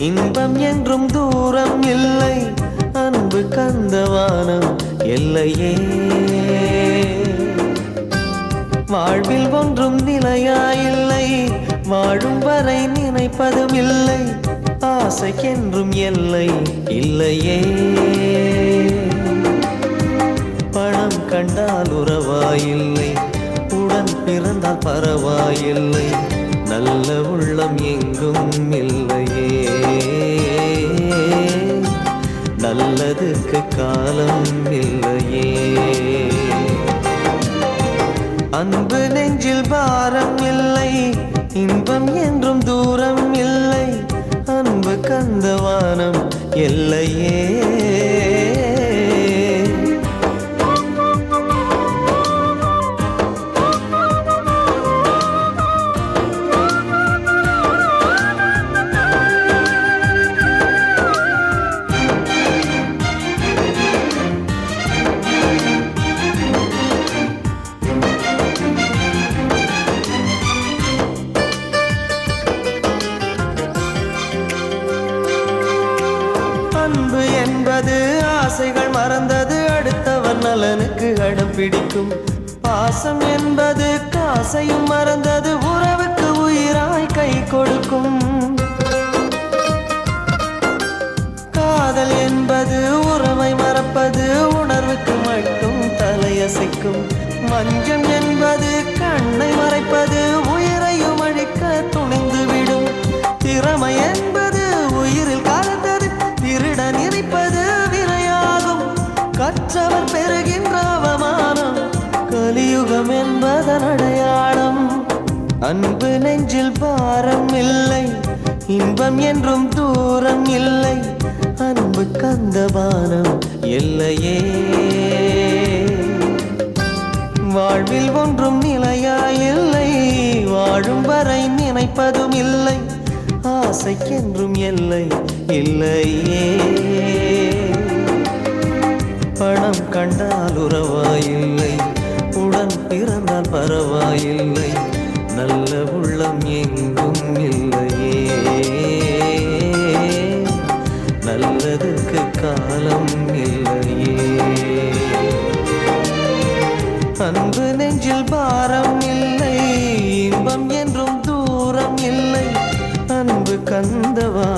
இன்பம் என்றும் தூரம் இல்லை, அன்பு கந்தவானம் எல்லையே. வாழ்வில் ஒன்றும் நிலையாயில்லை, வாழும் வரை நினைப்பதும் இல்லை, ஆசைக்கென்றும் எல்லை இல்லையே. பணம் கண்டால் உறவாயில்லை, உடன் பிறந்தால் பரவாயில்லை, நல்ல உள்ளம் எங்கும் இல்லையே. நல்லதுக்கு காலம் இல்லையே. அன்பு நெஞ்சில் பாரம் இல்லை, இன்பம் என்றும் தூரம் இல்லை, அன்பு கந்தவானம் எல்லையே. அன்பு என்பது ஆசைகள் மறந்தது, அடுத்தவன் நலனுக்கு அடம் பிடிக்கும். பாசம் என்பது காசையும் மறந்தது, உறவுக்கு உயிராய் கை கொடுக்கும். காதல் என்பது உறவை மறப்பது, உணர்வுக்கு மட்டும் தலையசைக்கும். மஞ்சம் என்பது கண்ணை மறைப்பது, உயிரையும் அழிக்க துணிந்துவிடும். திறமை என்பது உயிரில் கலந்தது, திருடன் இருப்பது விரையாகும். கற்றவர் பெறுகின்ற அவமானம், கலியுகம் என்பதன் அடையாளம். அன்பு நெஞ்சில் பாரம் இல்லை, இன்பம் என்றும் தூரம் இல்லை, அன்பு கந்தவானம் எல்லையே. வாழ்வில் ஒன்றும் நிலையாயில்லை, வாழும் வரை நினைப்பதும் இல்லை, ஆசைக்கென்றும் எல்லை இல்லையே. பணம் கண்டால் உறவாயில்லை, உடன் பிறந்தால் பரவாயில்லை, நல்ல உள்ளம் எங்கும் இல்லையே. நல்லதுக்கு காலம் இல்லையே. அன்பு நெஞ்சில் பாரம் இல்லை, இன்பம் என்றும் தூரம் இல்லை, அன்பு கந்தவா